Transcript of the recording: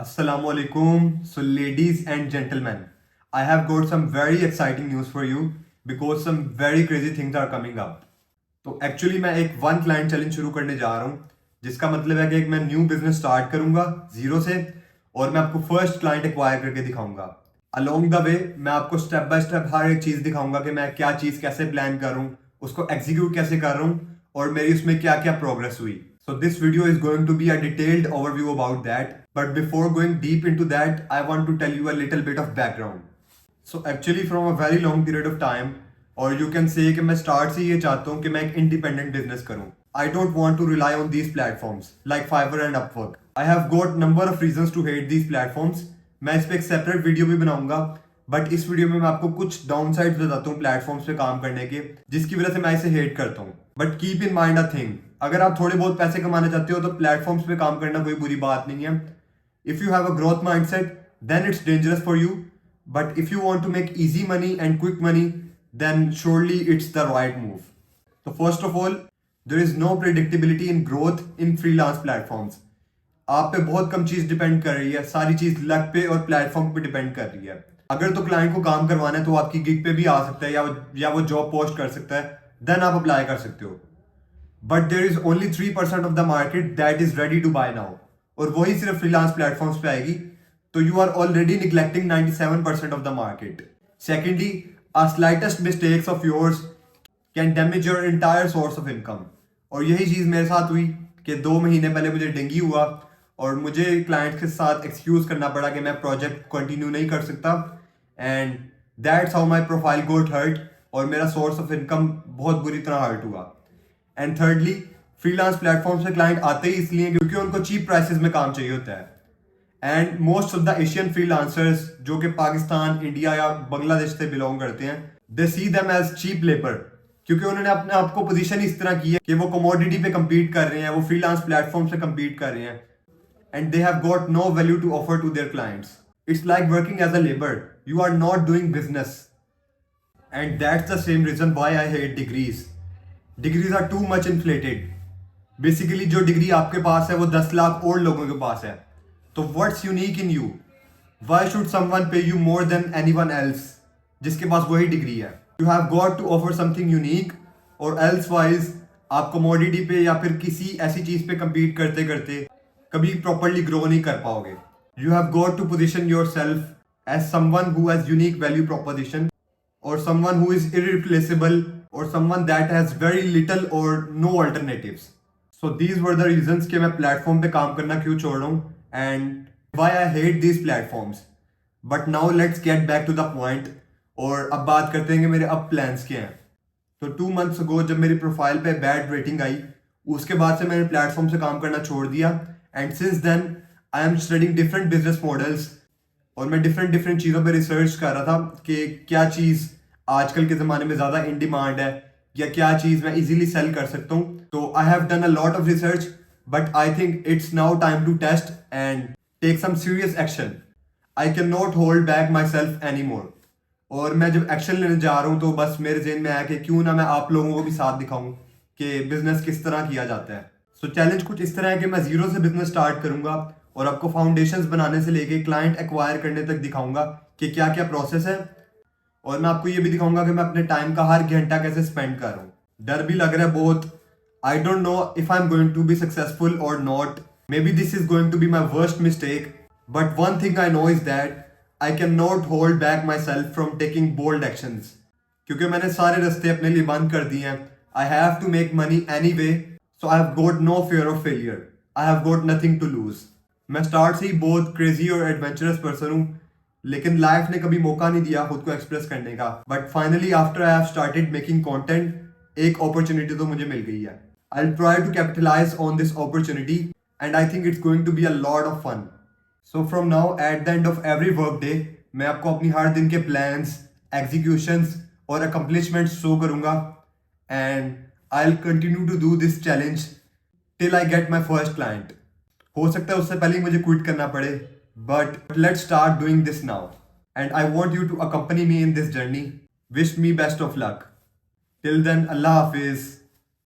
Assalamualaikum. So, ladies and gentlemen, I have got some very exciting news for you because some very crazy things are coming up. तो actually मैं एक one client challenge शुरू करने जा रहा हूँ जिसका मतलब है कि एक मैं न्यू बिजनेस स्टार्ट करूंगा जीरो से और मैं आपको फर्स्ट क्लाइंट एक्वायर करके दिखाऊंगा। अलोंग द वे मैं आपको स्टेप बाय स्टेप हर एक चीज दिखाऊंगा कि मैं क्या चीज कैसे प्लान कर रहा हूँ, उसको एग्जीक्यूट कैसे कर रहा हूँ और मेरी उसमें क्या क्या प्रोग्रेस हुई। So this video is going to be a detailed overview about that. But before going deep into that, I want to tell you a little bit of background. So actually from a very long period of time, or you can say कि मैं start से ये चाहता हूँ कि मैं एक independent business करूँ. I don't want to rely on these platforms like Fiverr and Upwork. I have got number of reasons to hate these platforms. मैं इस पे एक separate video भी बनाऊंगा, बट इस वीडियो में मैं आपको कुछ डाउन साइड बताता हूँ प्लेटफॉर्म्स पे काम करने के जिसकी वजह से मैं इसे हेट करता हूँ। But keep in mind a thing, अगर आप थोड़े बहुत पैसे कमाना चाहते हो तो प्लेटफॉर्म्स पे काम करना कोई बुरी बात नहीं है। If you have a growth mindset then it's dangerous for you, but if you want to make easy money and quick money then surely it's the right move. तो first of all, there is no predictability in growth in freelance platforms. आप पे बहुत कम चीज depend कर रही है, सारी चीज लक पे और प्लेटफॉर्म पे डिपेंड कर रही है। अगर तो क्लाइंट को काम करवाना है तो आपकी गिग पे भी आ सकता है या वो जॉब पोस्ट कर सकता है, देन आप अप्लाई कर सकते हो। But there is only 3% of the market that is ready to buy now, और वही सिर्फ फ्रीलांस प्लेटफॉर्म्स पे आएगी। तो you are already neglecting 97% of the market. Secondly, a slightest mistakes of yours can damage your entire source of income. और यही चीज मेरे साथ हुई कि 2 महीने पहले मुझे डेंगू हुआ और मुझे क्लाइंट के साथ एक्सक्यूज करना पड़ा कि मैं प्रोजेक्ट कंटिन्यू नहीं कर सकता, and that's how my profile got hurt और मेरा सोर्स ऑफ इनकम बहुत बुरी तरह हर्ट हुआ। एंड थर्डली, फ्रीलांस प्लेटफॉर्म से क्लाइंट आते ही इसलिए क्योंकि उनको चीप प्राइसेस में काम चाहिए होता है। And most of the Asian freelancers जो कि पाकिस्तान, इंडिया या बांग्लादेश से बिलोंग करते हैं, they see them as cheap labour, क्योंकि उन्होंने अपने आप को पोजीशन इस तरह की है कि वो कमोडिटी पे compete कर रहे हैं, वो फ्रीलांस प्लेटफॉर्म से compete कर रहे हैं, and they have got no value to offer to their clients. It's like working as a labor. You are not doing business. And that's the same reason why I hate degrees. Degrees are too much inflated. Basically जो degree आपके पास है वो 10 लाख और लोगों के पास है। तो what's unique in you? Why should someone pay you more than anyone else जिसके पास वही डिग्री है? You have got to offer something unique, और elsewise आप commodity पे या फिर किसी ऐसी चीज पे compete करते करते कभी प्रॉपरली ग्रो नहीं कर पाओगे। You have got to position yourself as someone who has unique value proposition, और समवन हु इज इरिप्लेसेबल, और someone that has very little और no alternatives. So these were the reasons कि मैं platform पे काम करना क्यों छोड़ रहा हूँ and why I hate these platforms. But now let's get back to the point, और अब बात करते हैं कि मेरे अब प्लान्स क्या हैं। तो 2 months अगो जब मेरी प्रोफाइल पे बैड रेटिंग आई, उसके बाद से मैंने प्लेटफॉर्म से काम करना छोड़ दिया, and since then I am studying different business models, और मैं डिफरेंट चीज़ों पे रिसर्च कर रहा था कि क्या चीज़ आजकल के ज़माने में ज़्यादा इन डिमांड है या क्या चीज़ मैं इजीली सेल कर सकता हूँ। तो I have done a lot of research, but I think it's now time to test and take some serious action. I can not hold back my self any more. और मैं जब action लेने जा रहा हूँ तो बस मेरे जेन में आया कि क्यों ना मैं आप लोगों को भी साथ दिखाऊं कि बिजनेस किस तरह किया जाता है। सो चैलेंज कुछ इस तरह है कि मैं जीरो से बिजनेस स्टार्ट करूंगा और आपको फाउंडेशंस बनाने से लेके क्लाइंट एक्वायर करने तक दिखाऊंगा कि क्या क्या प्रोसेस है, और मैं आपको ये भी दिखाऊंगा कि मैं अपने टाइम का हर घंटा कैसे स्पेंड कर रहा हूँ। डर भी लग रहा है बहुत। I don't know if I am going to be successful और not. Maybe this is going to be my worst mistake, but one thing I know is that I can not hold back my self from taking bold actions, क्योंकि मैंने सारे रास्ते अपने लिए बंद कर दिए हैं। I have to make money any way, so I have got no fear of failure. I have got nothing to lose. मैं स्टार्ट से ही बहुत क्रेजी और एडवेंचरस पर्सन हूँ, लेकिन लाइफ ने कभी मौका नहीं दिया खुद को एक्सप्रेस करने का। But finally after I have started making content एक अपॉर्चुनिटी तो मुझे मिल गई है। I will try to capitalise on this opportunity and I think it's going to be a lot of fun. So from now at the end of every work day मैं आपको अपनी हर दिन के प्लान्स, एग्जीक्यूशंस और accomplishments show करूंगा, and I will continue to do this challenge till I get my first client. हो सकता है उससे पहले ही मुझे क्विट करना पड़े, but let's start doing this now, and I want you to accompany me in this journey. Wish me best of luck. Till then, अल्लाह हाफिज।